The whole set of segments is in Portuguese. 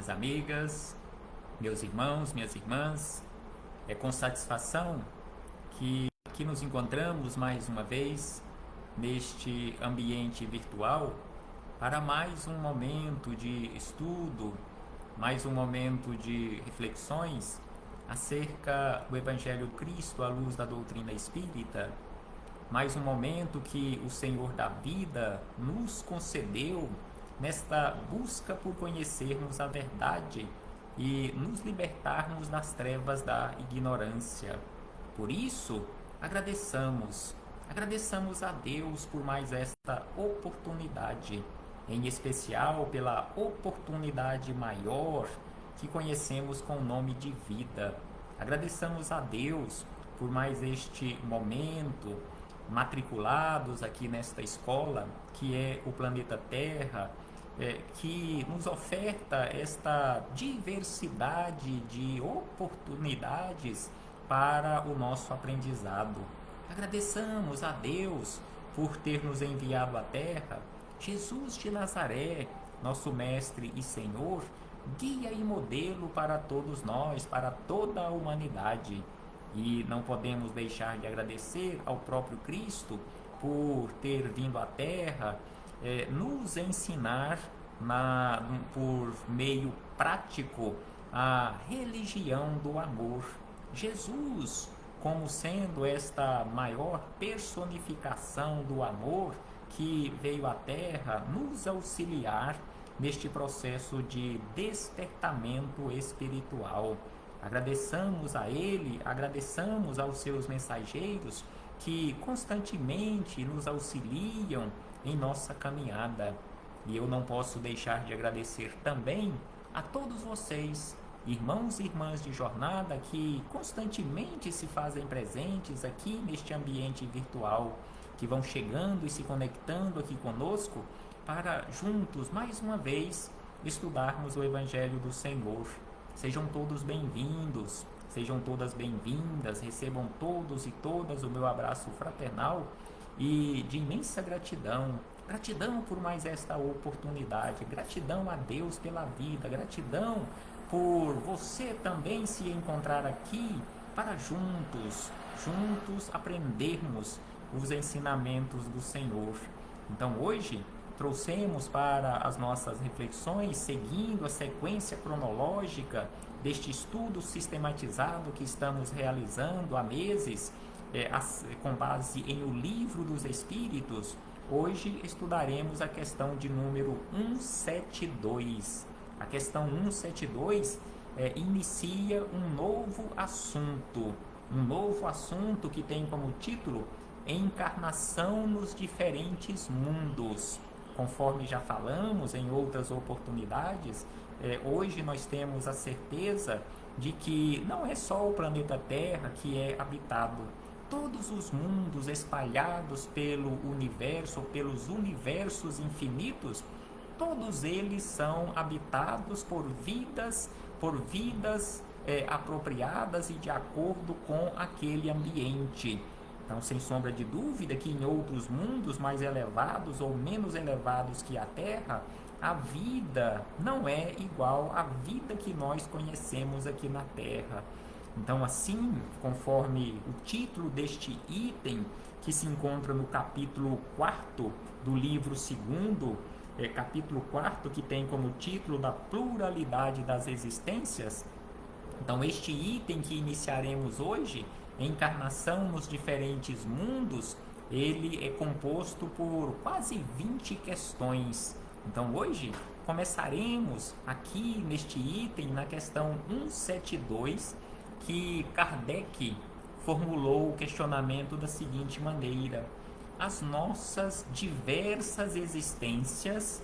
minhas amigas, meus irmãos, minhas irmãs. É com satisfação que nos encontramos mais uma vez neste ambiente virtual para mais um momento de estudo, mais um momento de reflexões acerca do Evangelho Cristo à luz da doutrina espírita. Mais um momento que o Senhor da vida nos concedeu nesta busca por conhecermos a verdade e nos libertarmos das trevas da ignorância. Por isso, agradecemos a Deus por mais esta oportunidade, em especial pela oportunidade maior que conhecemos com o nome de vida. Agradecemos a Deus por mais este momento, matriculados aqui nesta escola, que é o planeta Terra, que nos oferta esta diversidade de oportunidades para o nosso aprendizado. Agradeçamos a Deus por ter nos enviado à Terra Jesus de Nazaré, nosso Mestre e Senhor, guia e modelo para todos nós, para toda a humanidade. E não podemos deixar de agradecer ao próprio Cristo por ter vindo à Terra nos ensinar por meio prático a religião do amor. Jesus, como sendo esta maior personificação do amor que veio à Terra nos auxiliar neste processo de despertamento espiritual. Agradeçamos a Ele, agradecemos aos seus mensageiros que constantemente nos auxiliam em nossa caminhada. E eu não posso deixar de agradecer também a todos vocês, irmãos e irmãs de jornada, que constantemente se fazem presentes aqui neste ambiente virtual, que vão chegando e se conectando aqui conosco para juntos, mais uma vez, estudarmos o Evangelho do Senhor. Sejam todos bem-vindos, sejam todas bem-vindas, recebam todos e todas o meu abraço fraternal e de imensa gratidão. Gratidão por mais esta oportunidade, gratidão a Deus pela vida, gratidão por você também se encontrar aqui para juntos aprendermos os ensinamentos do Senhor. Então hoje trouxemos para as nossas reflexões, seguindo a sequência cronológica deste estudo sistematizado que estamos realizando há meses, com base em O Livro dos Espíritos. Hoje estudaremos a questão de número 172. A questão 172 inicia um novo assunto que tem como título Encarnação nos diferentes mundos. Conforme já falamos em outras oportunidades, hoje nós temos a certeza de que não é só o planeta Terra que é habitado. Todos os mundos espalhados pelo universo, pelos universos infinitos, todos eles são habitados por vidas apropriadas e de acordo com aquele ambiente. Então, sem sombra de dúvida que em outros mundos mais elevados ou menos elevados que a Terra, a vida não é igual à vida que nós conhecemos aqui na Terra. Então, assim, conforme o título deste item, que se encontra no capítulo 4 do livro 2º, capítulo 4, que tem como título da pluralidade das existências. Então, este item que iniciaremos hoje, Encarnação nos diferentes mundos, ele é composto por quase 20 questões. Então, hoje começaremos aqui neste item, na questão 172, que Kardec formulou o questionamento da seguinte maneira: as nossas diversas existências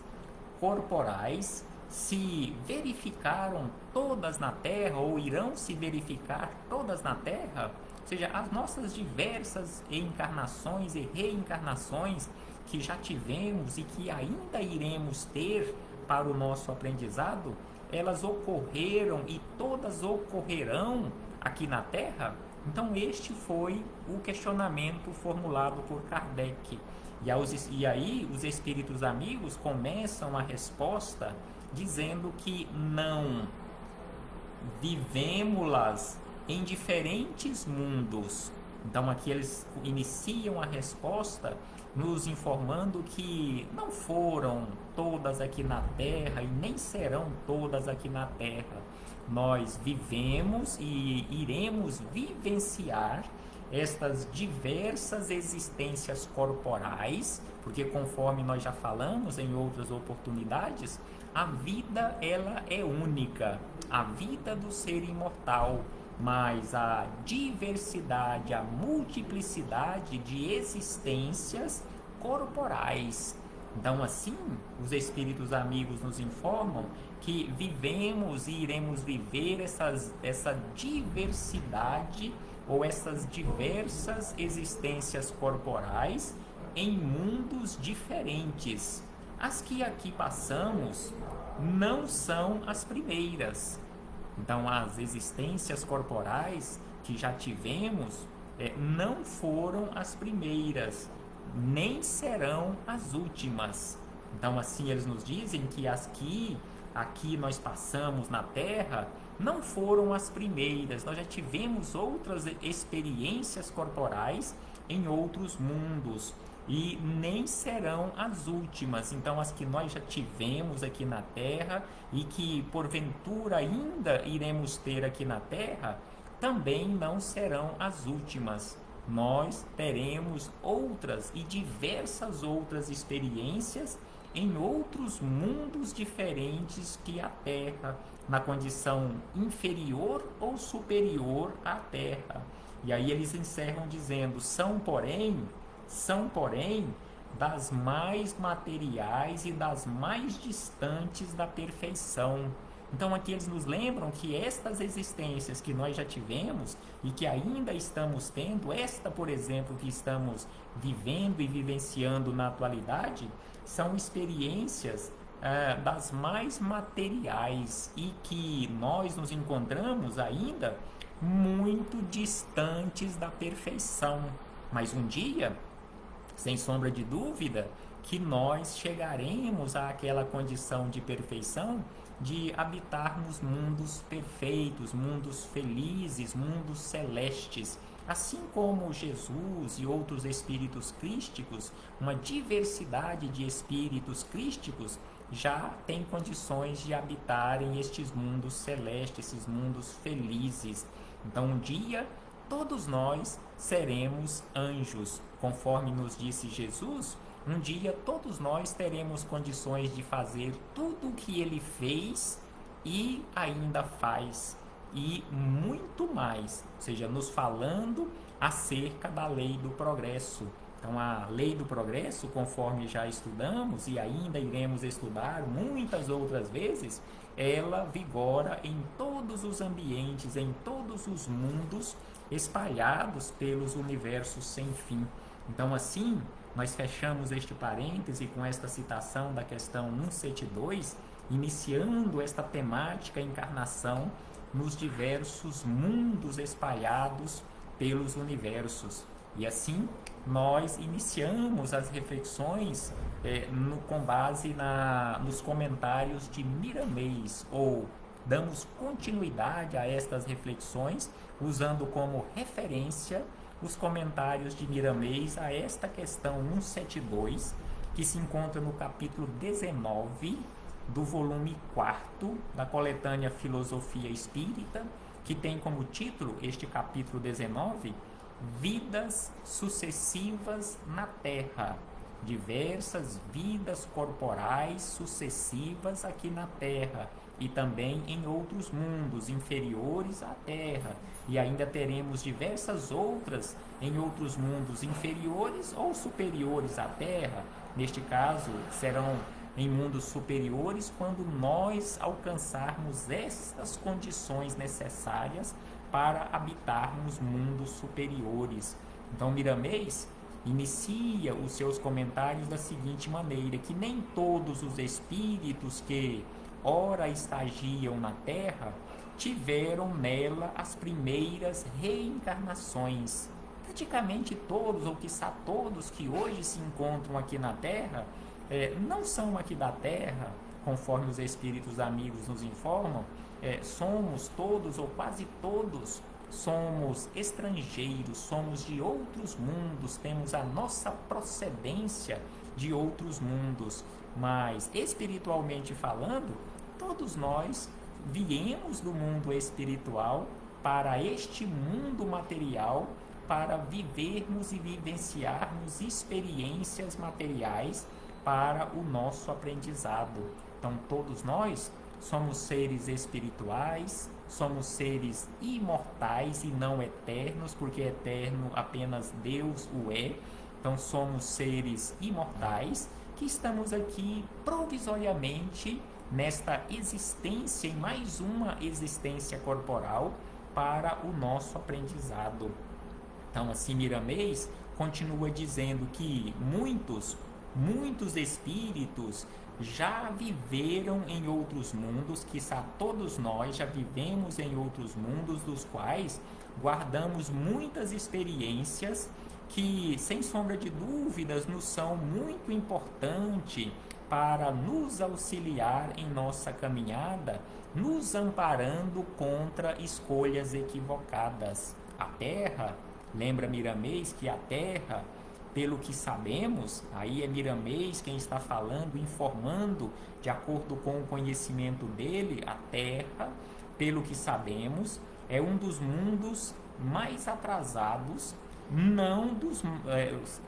corporais se verificaram todas na Terra ou irão se verificar todas na Terra? Ou seja, as nossas diversas encarnações e reencarnações que já tivemos e que ainda iremos ter para o nosso aprendizado, elas ocorreram e todas ocorrerão aqui na Terra? Então este foi o questionamento formulado por Kardec. E aí os espíritos amigos começam a resposta dizendo que não vivemos-las em diferentes mundos. Então aqui eles iniciam a resposta nos informando que não foram todas aqui na Terra e nem serão todas aqui na Terra. Nós vivemos e iremos vivenciar estas diversas existências corporais, porque conforme nós já falamos em outras oportunidades, a vida ela é única, a vida do ser imortal, mas a diversidade, a multiplicidade de existências corporais. Então, assim, os espíritos amigos nos informam que vivemos e iremos viver essa diversidade ou essas diversas existências corporais em mundos diferentes. As que aqui passamos não são as primeiras. Então, as existências corporais que já tivemos não foram as primeiras, nem serão as últimas. Então, assim, eles nos dizem que as que aqui nós passamos na Terra não foram as primeiras. Nós já tivemos outras experiências corporais em outros mundos e nem serão as últimas. Então, as que nós já tivemos aqui na Terra e que porventura ainda iremos ter aqui na Terra, também não serão as últimas. Nós teremos outras e diversas outras experiências em outros mundos diferentes que a Terra, na condição inferior ou superior à Terra. E aí eles encerram dizendo: são porém das mais materiais e das mais distantes da perfeição. Então aqui eles nos lembram que estas existências que nós já tivemos e que ainda estamos tendo, esta, por exemplo, que estamos vivendo e vivenciando na atualidade, são experiências das mais materiais e que nós nos encontramos ainda muito distantes da perfeição. Mas um dia, sem sombra de dúvida, que nós chegaremos àquela condição de perfeição de habitarmos mundos perfeitos, mundos felizes, mundos celestes. Assim como Jesus e outros espíritos crísticos, uma diversidade de espíritos crísticos já tem condições de habitarem estes mundos celestes, esses mundos felizes. Então um dia todos nós seremos anjos, conforme nos disse Jesus. Um dia todos nós teremos condições de fazer tudo o que ele fez e ainda faz, e muito mais, ou seja, nos falando acerca da lei do progresso. Então a lei do progresso, conforme já estudamos e ainda iremos estudar muitas outras vezes, ela vigora em todos os ambientes, em todos os mundos espalhados pelos universos sem fim. Então assim, nós fechamos este parêntese com esta citação da questão 172, iniciando esta temática encarnação nos diversos mundos espalhados pelos universos. E assim, nós iniciamos as reflexões com base nos comentários de Miramês, ou damos continuidade a estas reflexões, usando como referência os comentários de Miramês a esta questão 172, que se encontra no capítulo 19 do volume 4 da coletânea Filosofia Espírita, que tem como título este capítulo 19, Vidas Sucessivas na Terra. Diversas vidas corporais sucessivas aqui na Terra e também em outros mundos inferiores à Terra, e ainda teremos diversas outras em outros mundos inferiores ou superiores à Terra. Neste caso, serão em mundos superiores quando nós alcançarmos estas condições necessárias para habitarmos mundos superiores. Então, Miramês inicia os seus comentários da seguinte maneira: que nem todos os espíritos que ora estagiam na Terra tiveram nela as primeiras reencarnações. Praticamente todos, ou quiçá todos que hoje se encontram aqui na Terra, não são aqui da Terra, conforme os espíritos amigos nos informam, somos todos ou quase todos somos estrangeiros, somos de outros mundos, temos a nossa procedência de outros mundos, mas espiritualmente falando, todos nós viemos do mundo espiritual para este mundo material, para vivermos e vivenciarmos experiências materiais para o nosso aprendizado. Então, todos nós somos seres espirituais, somos seres imortais e não eternos, porque eterno apenas Deus o é. Então, somos seres imortais que estamos aqui provisoriamente nesta existência, em mais uma existência corporal, para o nosso aprendizado. Então, assim, Miramês continua dizendo que muitos espíritos já viveram em outros mundos, quiçá todos nós já vivemos em outros mundos, dos quais guardamos muitas experiências que, sem sombra de dúvidas, nos são muito importantes para nos auxiliar em nossa caminhada, nos amparando contra escolhas equivocadas. A Terra, lembra Miramês que a Terra, pelo que sabemos, aí é Miramês quem está falando, informando, de acordo com o conhecimento dele, a Terra, pelo que sabemos, é um dos mundos mais atrasados,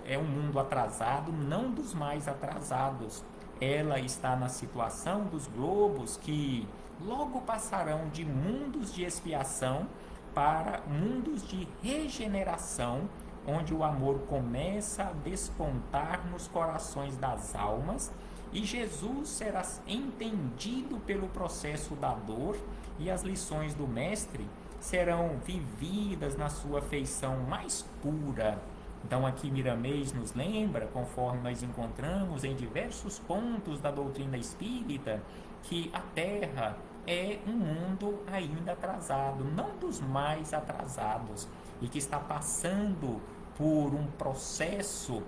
é um mundo atrasado, não dos mais atrasados. Ela está na situação dos globos que logo passarão de mundos de expiação para mundos de regeneração, onde o amor começa a despontar nos corações das almas e Jesus será entendido pelo processo da dor e as lições do Mestre serão vividas na sua feição mais pura. Então aqui Miramês nos lembra, conforme nós encontramos em diversos pontos da doutrina espírita, que a Terra é um mundo ainda atrasado, não dos mais atrasados, e que está passando por um processo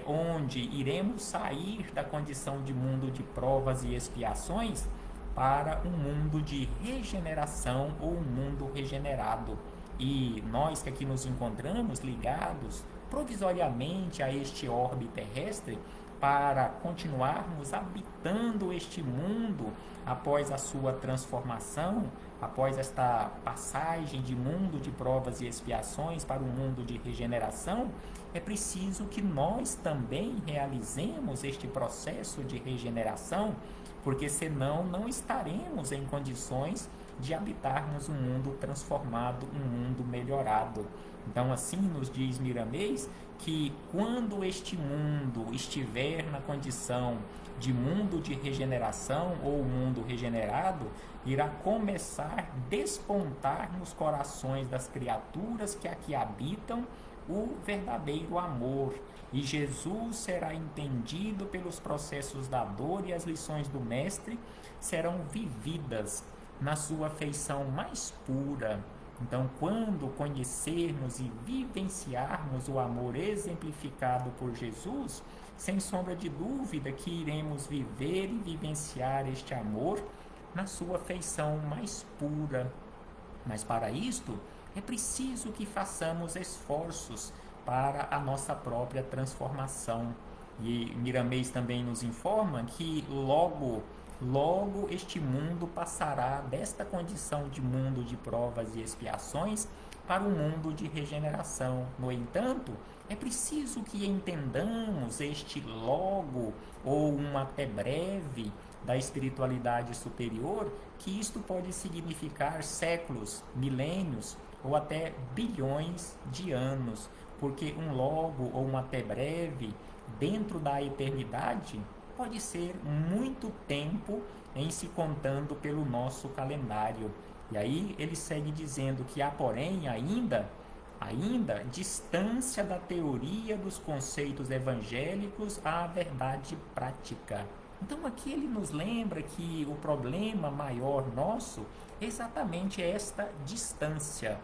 onde iremos sair da condição de mundo de provas e expiações para um mundo de regeneração ou um mundo regenerado. E nós que aqui nos encontramos ligados provisoriamente a este orbe terrestre, para continuarmos habitando este mundo após a sua transformação, após esta passagem de mundo de provas e expiações para o mundo de regeneração, é preciso que nós também realizemos este processo de regeneração, porque senão não estaremos em condições de habitarmos um mundo transformado, um mundo melhorado. Então, assim nos diz Miramês que quando este mundo estiver na condição de mundo de regeneração ou mundo regenerado, irá começar a despontar nos corações das criaturas que aqui habitam o verdadeiro amor, e Jesus será entendido pelos processos da dor, e as lições do Mestre serão vividas na sua feição mais pura. Então, quando conhecermos e vivenciarmos o amor exemplificado por Jesus, sem sombra de dúvida que iremos viver e vivenciar este amor na sua feição mais pura. Mas para isto, é preciso que façamos esforços para a nossa própria transformação. E Miramês também nos informa que logo este mundo passará desta condição de mundo de provas e expiações para o mundo de regeneração. No entanto, é preciso que entendamos este logo ou um até breve da espiritualidade superior, que isto pode significar séculos, milênios ou até bilhões de anos, porque um logo ou um até breve dentro da eternidade pode ser muito tempo em se contando pelo nosso calendário. E aí ele segue dizendo que há, porém, ainda distância da teoria dos conceitos evangélicos à verdade prática. Então aqui ele nos lembra que o problema maior nosso é exatamente esta distância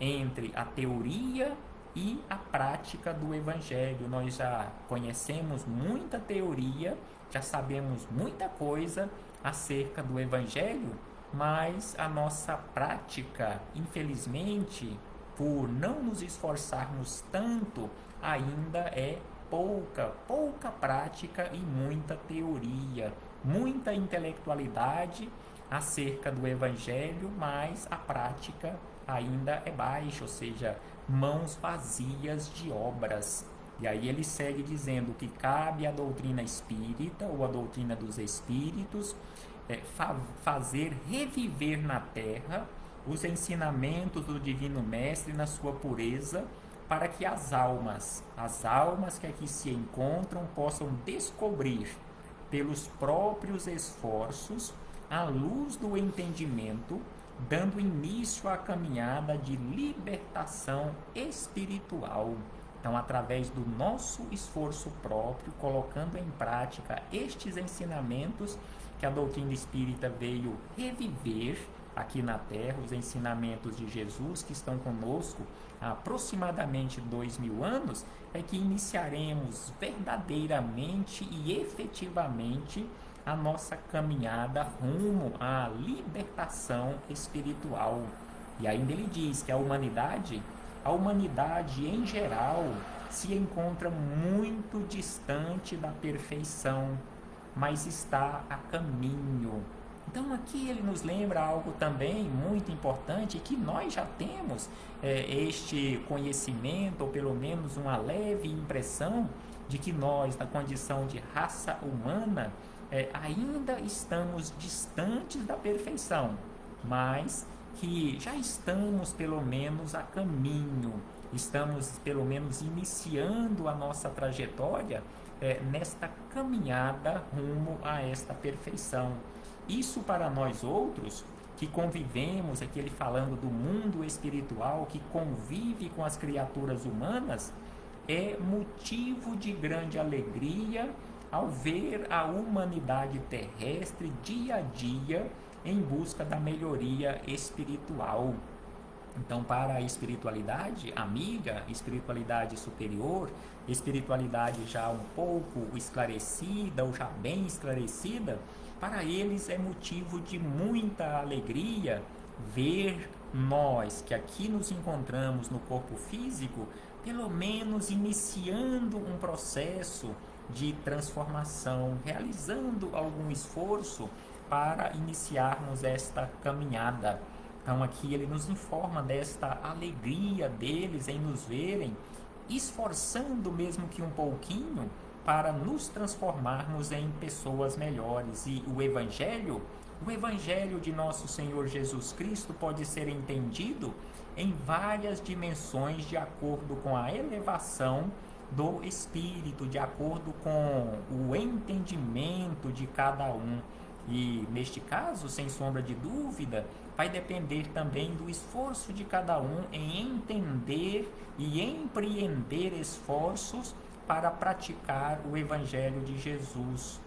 entre a teoria e a prática do Evangelho. Nós já conhecemos muita teoria, já sabemos muita coisa, acerca do Evangelho, mas a nossa prática, infelizmente, por não nos esforçarmos tanto, ainda é pouca prática e muita teoria, muita intelectualidade acerca do Evangelho, mas a prática ainda é baixa, ou seja, mãos vazias de obras. E aí ele segue dizendo que cabe à doutrina espírita ou à doutrina dos espíritos fazer reviver na terra os ensinamentos do Divino Mestre na sua pureza, para que as almas que aqui se encontram, possam descobrir pelos próprios esforços a luz do entendimento, dando início à caminhada de libertação espiritual. Então, através do nosso esforço próprio, colocando em prática estes ensinamentos que a doutrina espírita veio reviver aqui na Terra, os ensinamentos de Jesus que estão conosco há aproximadamente 2000 anos, é que iniciaremos verdadeiramente e efetivamente a nossa caminhada rumo à libertação espiritual. E ainda ele diz que a humanidade em geral se encontra muito distante da perfeição, mas está a caminho. Então aqui ele nos lembra algo também muito importante, que nós já temos este conhecimento, ou pelo menos uma leve impressão de que nós, na condição de raça humana, ainda estamos distantes da perfeição, mas que já estamos pelo menos a caminho, estamos pelo menos iniciando a nossa trajetória nesta caminhada rumo a esta perfeição. Isso para nós outros, que convivemos, aqui ele falando do mundo espiritual, que convive com as criaturas humanas, é motivo de grande alegria ao ver a humanidade terrestre dia a dia em busca da melhoria espiritual. Então, para a espiritualidade amiga, espiritualidade superior, espiritualidade já um pouco esclarecida ou já bem esclarecida, para eles é motivo de muita alegria ver nós, que aqui nos encontramos no corpo físico, pelo menos iniciando um processo de transformação, realizando algum esforço para iniciarmos esta caminhada. Então aqui ele nos informa desta alegria deles em nos verem esforçando mesmo que um pouquinho para nos transformarmos em pessoas melhores. E o Evangelho de nosso Senhor Jesus Cristo pode ser entendido em várias dimensões de acordo com a elevação do espírito, de acordo com o entendimento de cada um. E neste caso, sem sombra de dúvida, vai depender também do esforço de cada um em entender e empreender esforços para praticar o Evangelho de Jesus.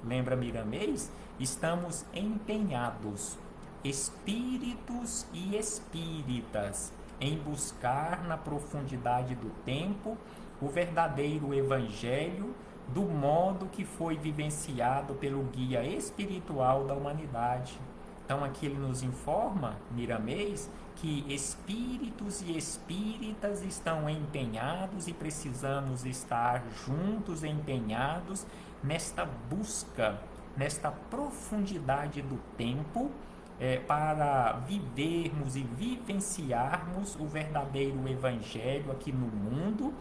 Lembra Miramês? Estamos empenhados, espíritos e espíritas, em buscar na profundidade do tempo o verdadeiro Evangelho do modo que foi vivenciado pelo guia espiritual da humanidade. Então aqui ele nos informa, Miramês, que espíritos e espíritas estão empenhados e precisamos estar juntos, empenhados nesta busca, nesta profundidade do tempo, para vivermos e vivenciarmos o verdadeiro Evangelho aqui no mundo,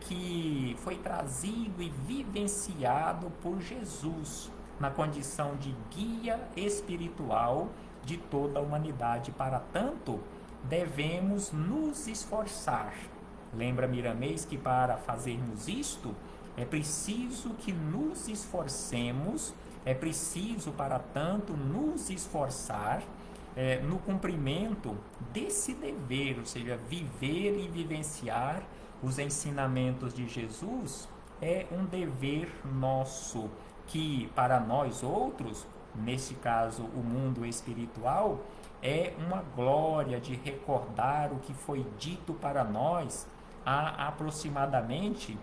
que foi trazido e vivenciado por Jesus na condição de guia espiritual de toda a humanidade. Para tanto, devemos nos esforçar. Lembra Miramês que para fazermos isto é preciso que nos esforcemos, é preciso, para tanto, nos esforçar no cumprimento desse dever, ou seja, viver e vivenciar os ensinamentos de Jesus é um dever nosso, que para nós outros, neste caso o mundo espiritual, é uma glória de recordar o que foi dito para nós há aproximadamente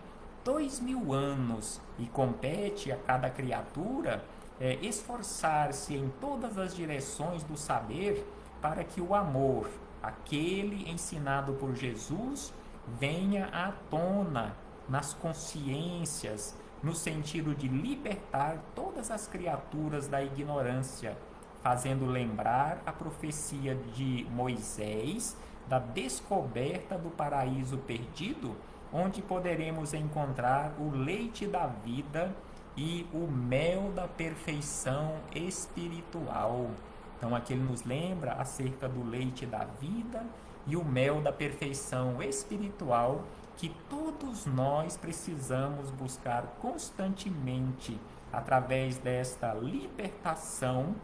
2000 anos, e compete a cada criatura esforçar-se em todas as direções do saber para que o amor, aquele ensinado por Jesus, venha à tona nas consciências, no sentido de libertar todas as criaturas da ignorância, fazendo lembrar a profecia de Moisés da descoberta do paraíso perdido, onde poderemos encontrar o leite da vida e o mel da perfeição espiritual. Então aqui ele nos lembra acerca do leite da vida e o mel da perfeição espiritual que todos nós precisamos buscar constantemente através desta libertação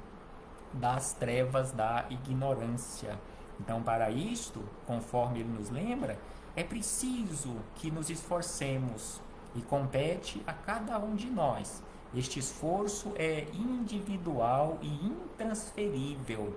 das trevas da ignorância. Então, para isto, conforme ele nos lembra, é preciso que nos esforcemos e compete a cada um de nós. Este esforço é individual e intransferível,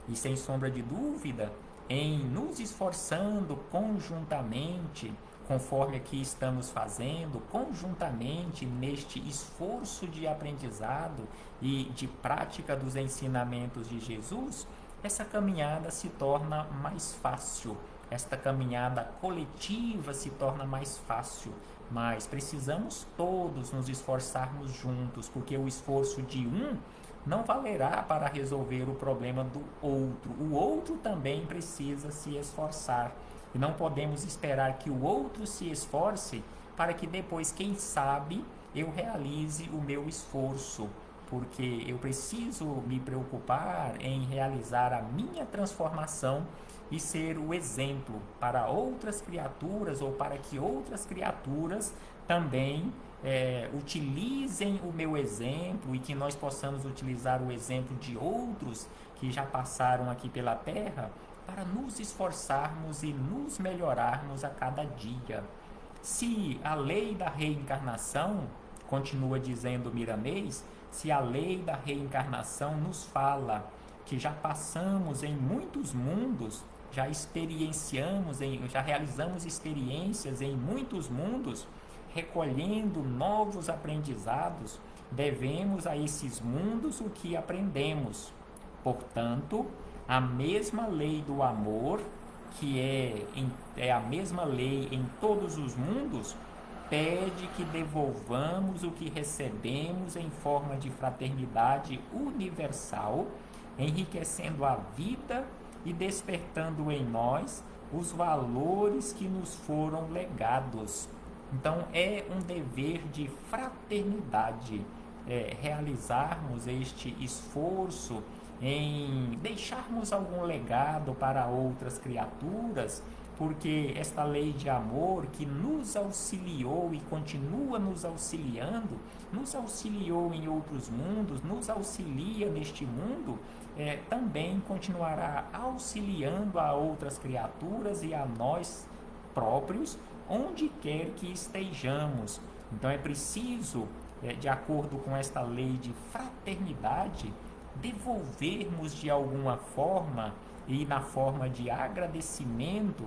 e sem sombra de dúvida, em nos esforçando conjuntamente, conforme aqui estamos fazendo, conjuntamente neste esforço de aprendizado e de prática dos ensinamentos de Jesus, essa caminhada se torna mais fácil, esta caminhada coletiva se torna mais fácil, mas precisamos todos nos esforçarmos juntos, porque o esforço de um não valerá para resolver o problema do outro. O outro também precisa se esforçar. E não podemos esperar que o outro se esforce para que depois, quem sabe, eu realize o meu esforço. Porque eu preciso me preocupar em realizar a minha transformação e ser o exemplo para outras criaturas ou para que outras criaturas também utilizem o meu exemplo e que nós possamos utilizar o exemplo de outros que já passaram aqui pela Terra para nos esforçarmos e nos melhorarmos a cada dia. Se a lei da reencarnação, continua dizendo Miramês, se a lei da reencarnação nos fala que já passamos em muitos mundos, já já realizamos experiências em muitos mundos, recolhendo novos aprendizados, devemos a esses mundos o que aprendemos. Portanto, a mesma lei do amor, que é a mesma lei em todos os mundos, pede que devolvamos o que recebemos em forma de fraternidade universal, enriquecendo a vida e despertando em nós os valores que nos foram legados. Então é um dever de fraternidade realizarmos este esforço em deixarmos algum legado para outras criaturas, porque esta lei de amor que nos auxiliou e continua nos auxiliou em outros mundos, nos auxilia neste mundo, também continuará auxiliando a outras criaturas e a nós próprios, onde quer que estejamos. Então é preciso, de acordo com esta lei de fraternidade, devolvermos de alguma forma e na forma de agradecimento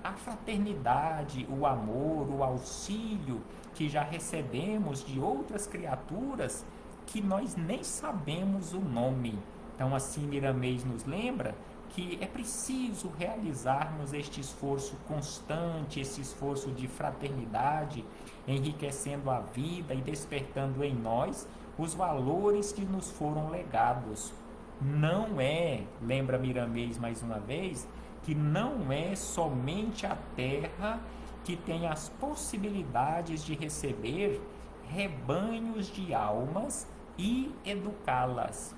a fraternidade, o amor, o auxílio que já recebemos de outras criaturas que nós nem sabemos o nome. Então assim Miramês nos lembra que é preciso realizarmos este esforço constante, esse esforço de fraternidade, enriquecendo a vida e despertando em nós os valores que nos foram legados. Não lembra Miramês mais uma vez, que não é somente a Terra que tem as possibilidades de receber rebanhos de almas e educá-las.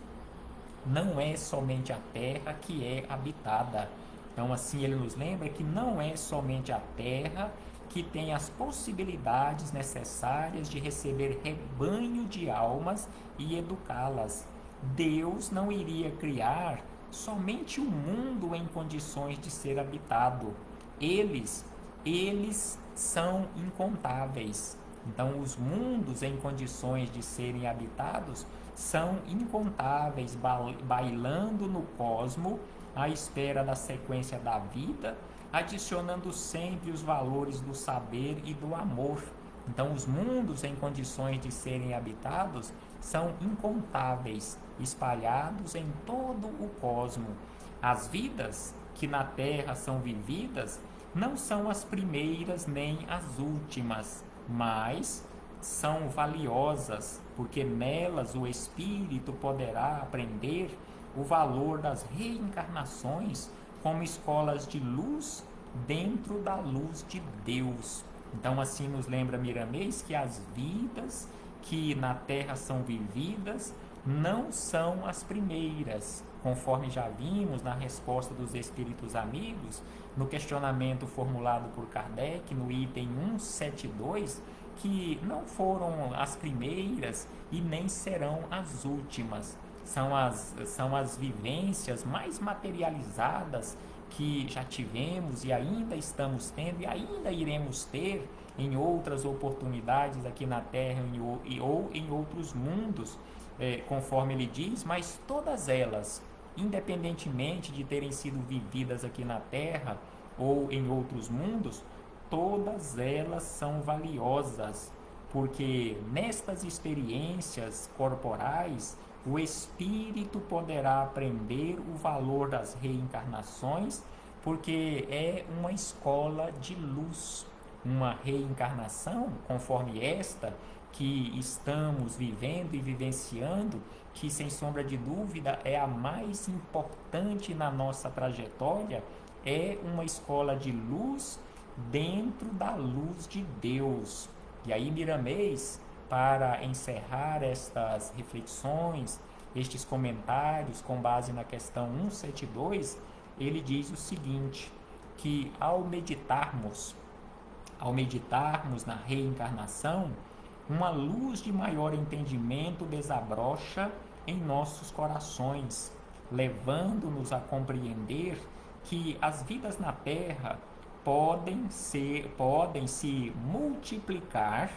Não é somente a Terra que é habitada. Então assim ele nos lembra que não é somente a Terra que tem as possibilidades necessárias de receber rebanho de almas e educá-las. Deus não iria criar somente um mundo em condições de ser habitado. Eles são incontáveis. Então, os mundos em condições de serem habitados são incontáveis, bailando no cosmo à espera da sequência da vida, adicionando sempre os valores do saber e do amor. Então, os mundos em condições de serem habitados são incontáveis, espalhados em todo o cosmo. As vidas que na Terra são vividas não são as primeiras nem as últimas, mas são valiosas, porque nelas o espírito poderá aprender o valor das reencarnações como escolas de luz dentro da luz de Deus. Então, assim nos lembra Miramês que as vidas que na Terra são vividas não são as primeiras, conforme já vimos na resposta dos espíritos amigos, no questionamento formulado por Kardec no item 172, que não foram as primeiras e nem serão as últimas. São as vivências mais materializadas que já tivemos e ainda estamos tendo e ainda iremos ter em outras oportunidades aqui na Terra ou em outros mundos, conforme ele diz, mas todas elas, independentemente de terem sido vividas aqui na Terra ou em outros mundos, todas elas são valiosas, porque nestas experiências corporais o espírito poderá aprender o valor das reencarnações, porque é uma escola de luz. Uma reencarnação, conforme esta que estamos vivendo e vivenciando, que sem sombra de dúvida é a mais importante na nossa trajetória, é uma escola de luz dentro da luz de Deus. E aí Miramês, para encerrar estas reflexões, estes comentários com base na questão 172, ele diz o seguinte, que ao meditarmos na reencarnação, uma luz de maior entendimento desabrocha em nossos corações, levando-nos a compreender que as vidas na Terra podem se multiplicar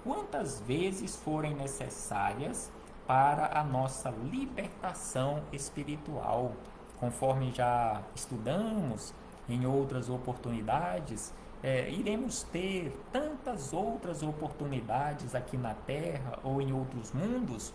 quantas vezes forem necessárias para a nossa libertação espiritual. Conforme já estudamos em outras oportunidades, iremos ter tantas outras oportunidades aqui na Terra ou em outros mundos,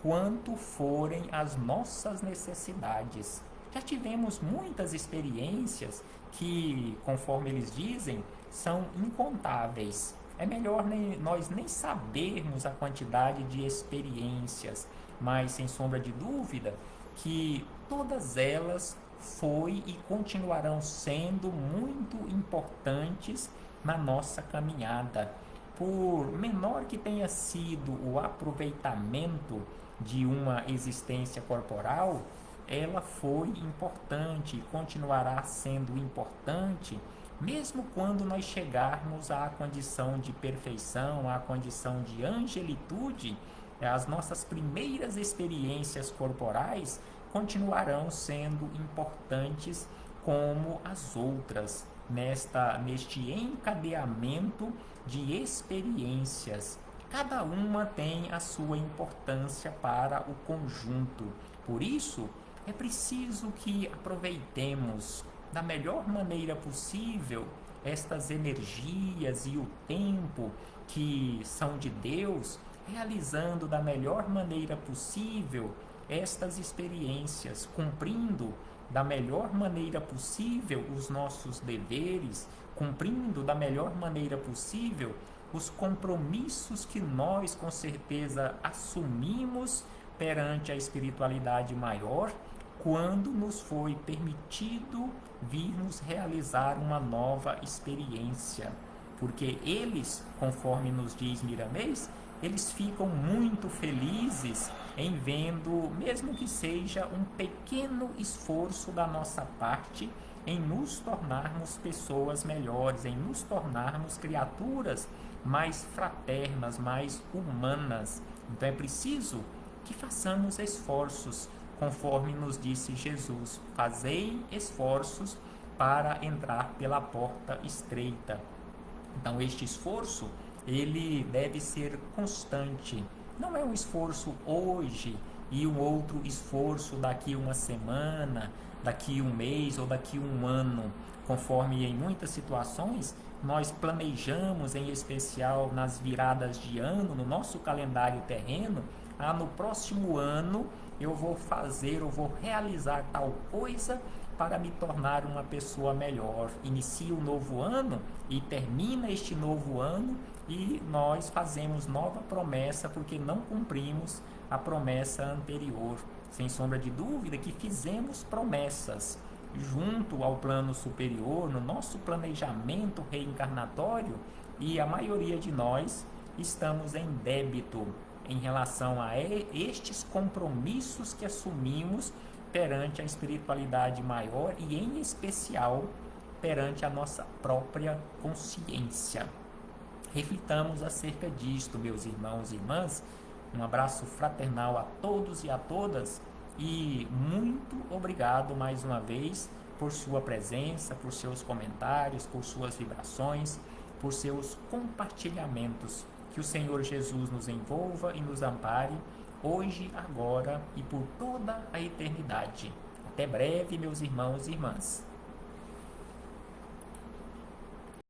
quanto forem as nossas necessidades. Já tivemos muitas experiências que, conforme eles dizem, são incontáveis. É melhor nós nem sabermos a quantidade de experiências, mas sem sombra de dúvida que todas elas foi e continuarão sendo muito importantes na nossa caminhada. Por menor que tenha sido o aproveitamento de uma existência corporal, ela foi importante e continuará sendo importante, mesmo quando nós chegarmos à condição de perfeição, à condição de angelitude. As nossas primeiras experiências corporais continuarão sendo importantes como as outras, neste encadeamento de experiências. Cada uma tem a sua importância para o conjunto. Por isso, é preciso que aproveitemos da melhor maneira possível estas energias e o tempo que são de Deus, realizando da melhor maneira possível estas experiências, cumprindo da melhor maneira possível os nossos deveres, cumprindo da melhor maneira possível os compromissos que nós com certeza assumimos perante a espiritualidade maior, quando nos foi permitido virmos realizar uma nova experiência. Porque eles, conforme nos diz Miramês, eles ficam muito felizes em vendo, mesmo que seja um pequeno esforço da nossa parte, em nos tornarmos pessoas melhores, em nos tornarmos criaturas mais fraternas, mais humanas. Então é preciso que façamos esforços, conforme nos disse Jesus: fazei esforços para entrar pela porta estreita. Então este esforço, ele deve ser constante. Não é um esforço hoje e um outro esforço daqui uma semana, daqui um mês ou daqui um ano, conforme em muitas situações nós planejamos, em especial nas viradas de ano, no nosso calendário terreno, no próximo ano eu vou fazer, eu vou realizar tal coisa para me tornar uma pessoa melhor. Inicia o novo ano e termina este novo ano e nós fazemos nova promessa porque não cumprimos a promessa anterior. Sem sombra de dúvida que fizemos promessas junto ao plano superior, no nosso planejamento reencarnatório, e a maioria de nós estamos em débito em relação a estes compromissos que assumimos perante a espiritualidade maior e, em especial, perante a nossa própria consciência. Reflitamos acerca disto, meus irmãos e irmãs. Um abraço fraternal a todos e a todas e muito obrigado mais uma vez por sua presença, por seus comentários, por suas vibrações, por seus compartilhamentos. Que o Senhor Jesus nos envolva e nos ampare hoje, agora e por toda a eternidade. Até breve, meus irmãos e irmãs.